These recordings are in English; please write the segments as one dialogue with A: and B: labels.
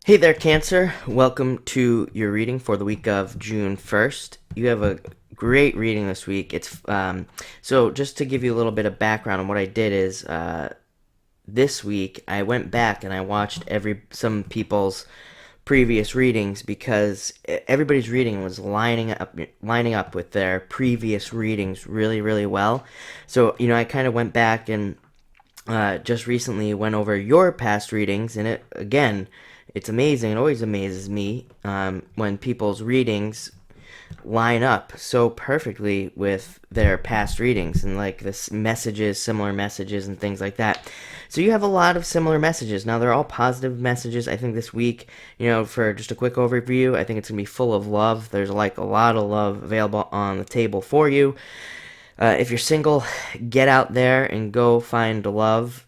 A: Hey there, Cancer. Welcome to your reading for the week of June 1st. You have a great reading this week. So just to give you a little bit of background on what I did is this week I went back and I watched some people's previous readings because everybody's reading was lining up with their previous readings really, really well. So, I kind of went back and just recently went over your past readings, and it's amazing. It always amazes me when people's readings line up so perfectly with their past readings and like this messages, similar messages, and things like that. So you have a lot of similar messages. Now they're all positive messages. I think this week, for just a quick overview, I think it's gonna be full of love. There's like a lot of love available on the table for you. If you're single, get out there and go find love.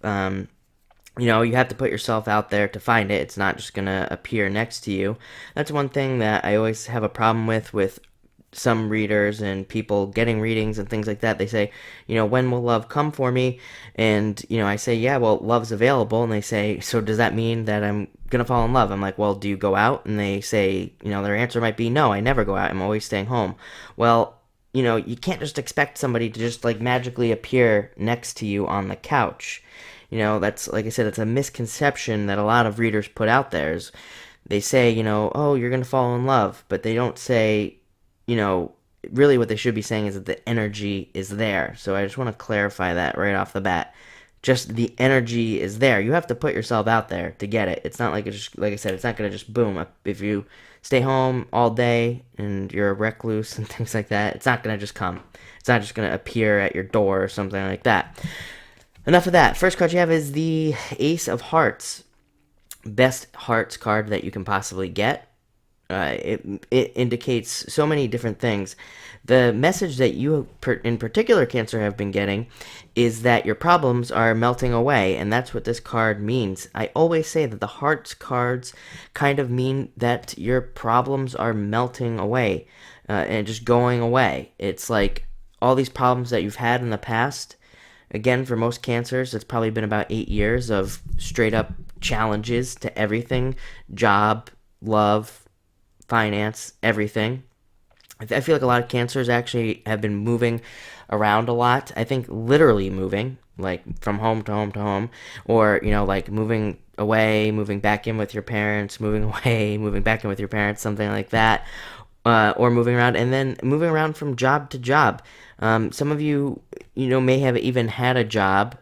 A: You have to put yourself out there to find it. It's not just going to appear next to you. That's one thing that I always have a problem with some readers and people getting readings and things like that. They say, when will love come for me? And, I say, yeah, well, love's available. And they say, so does that mean that I'm going to fall in love? I'm like, well, do you go out? And they say, their answer might be, no, I never go out. I'm always staying home. Well, you can't just expect somebody to just like magically appear next to you on the couch. That's, like I said, it's a misconception that a lot of readers put out there. Is they say, oh, you're going to fall in love, but they don't say, you know, really what they should be saying is that the energy is there. So I just want to clarify that right off the bat. Just the energy is there. You have to put yourself out there to get it. It's not like it's just, like I said, it's not going to just boom. If you stay home all day and you're a recluse and things like that, it's not going to just come. It's not just going to appear at your door or something like that. Enough of that. First card you have is the Ace of Hearts. Best hearts card that you can possibly get. It indicates so many different things. The message that you, in particular, Cancer, have been getting is that your problems are melting away, and that's what this card means. I always say that the hearts cards kind of mean that your problems are melting away and just going away. It's like all these problems that you've had in the past. Again, for most cancers, it's probably been about 8 years of straight up challenges to everything: job, love, finance, everything. I feel like a lot of cancers actually have been moving around a lot. I think literally moving, like from home to home to home, or, like moving away, moving back in with your parents, moving away, moving back in with your parents, something like that. Or moving around and then moving around from job to job. Some of you, may have even had a job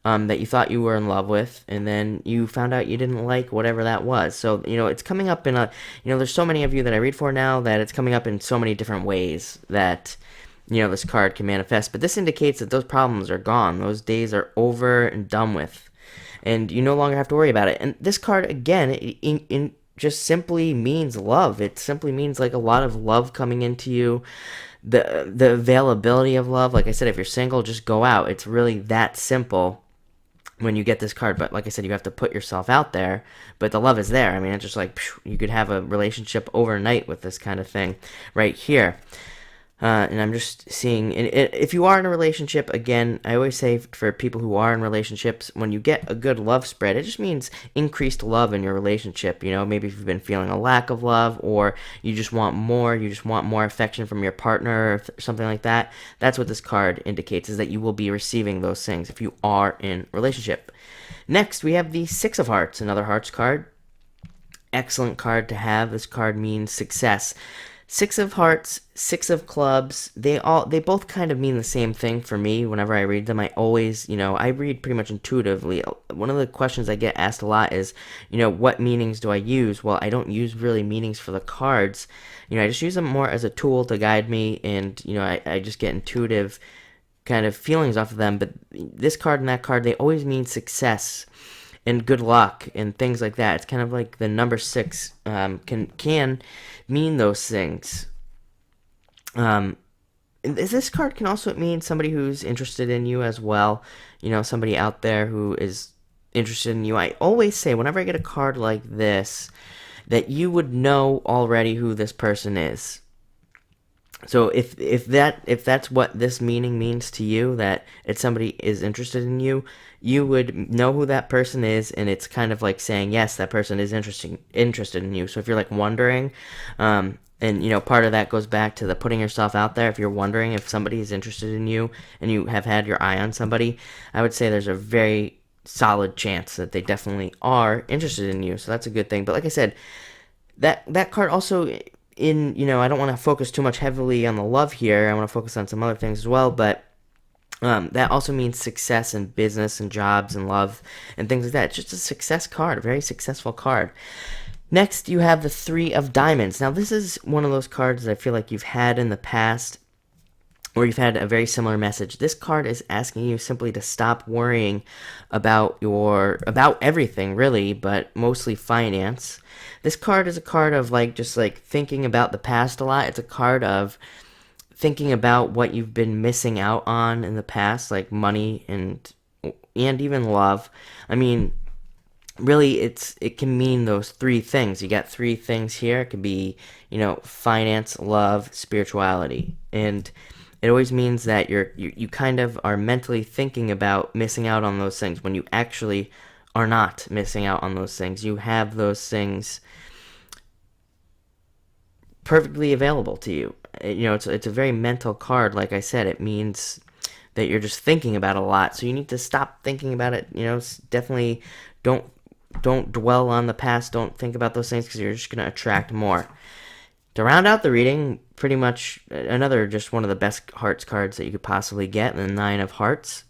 A: that you thought you were in love with, and then you found out you didn't like whatever that was. So, it's coming up in there's so many of you that I read for now that it's coming up in so many different ways that, this card can manifest. But this indicates that those problems are gone. Those days are over and done with. And you no longer have to worry about it. And this card, again, just simply means love. It simply means like a lot of love coming into you. The availability of love. Like I said, if you're single, just go out. It's really that simple when you get this card. But like I said, you have to put yourself out there, but the love is there. I mean, it's just like you could have a relationship overnight with this kind of thing right here. And I'm just seeing, and if you are in a relationship, again, I always say for people who are in relationships, when you get a good love spread, it just means increased love in your relationship. Maybe if you've been feeling a lack of love, or you just want more affection from your partner, or something like that. That's what this card indicates, is that you will be receiving those things if you are in a relationship. Next, we have the Six of Hearts, another hearts card. Excellent card to have. This card means success. Six of Hearts, Six of Clubs, they both kind of mean the same thing for me. Whenever I read them, I always, I read pretty much intuitively. One of the questions I get asked a lot is, what meanings do I use? Well, I don't use really meanings for the cards. I just use them more as a tool to guide me, and, I just get intuitive kind of feelings off of them. But this card and that card, they always mean success and good luck and things like that. It's kind of like the number six can mean those things. This card can also mean somebody who's interested in you as well. Somebody out there who is interested in you. I always say, whenever I get a card like this, that you would know already who this person is. So if that's what this meaning means to you, that it's somebody is interested in you, you would know who that person is, and it's kind of like saying yes, that person is interested in you. So if you're like wondering, and part of that goes back to the putting yourself out there. If you're wondering if somebody is interested in you and you have had your eye on somebody, I would say there's a very solid chance that they definitely are interested in you. So that's a good thing. But like I said, that card also, I don't want to focus too much heavily on the love here. I want to focus on some other things as well, but that also means success in business and jobs and love and things like that. It's just a success card, a very successful card. Next, you have the Three of Diamonds. Now, this is one of those cards that I feel like you've had in the past, or you've had a very similar message. This card is asking you simply to stop worrying about everything really, but mostly finance. This card is a card of just thinking about the past a lot. It's a card of thinking about what you've been missing out on in the past, like money and even love. I mean, really it can mean those three things. You got three things here. It could be, finance, love, spirituality. And it always means that you kind of are mentally thinking about missing out on those things when you actually are not missing out on those things. You have those things perfectly available to you. It's a very mental card. Like I said, it means that you're just thinking about it a lot. So you need to stop thinking about it. Definitely don't dwell on the past. Don't think about those things, because you're just going to attract more. To round out the reading, pretty much another just one of the best hearts cards that you could possibly get, the Nine of Hearts.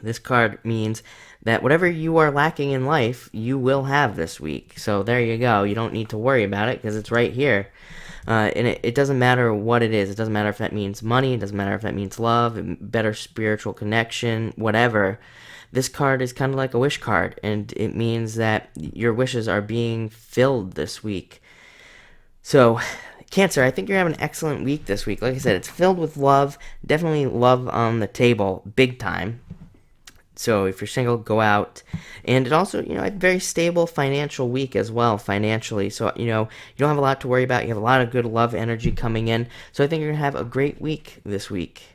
A: This card means that whatever you are lacking in life, you will have this week. So there you go. You don't need to worry about it, because it's right here. And it doesn't matter what it is. It doesn't matter if that means money. It doesn't matter if that means love, better spiritual connection, whatever. This card is kind of like a wish card, and it means that your wishes are being filled this week. So, Cancer, I think you're having an excellent week this week. Like I said, it's filled with love. Definitely love on the table, big time. So if you're single, go out. And it also, a very stable financial week as well, financially. So, you don't have a lot to worry about. You have a lot of good love energy coming in. So I think you're going to have a great week this week.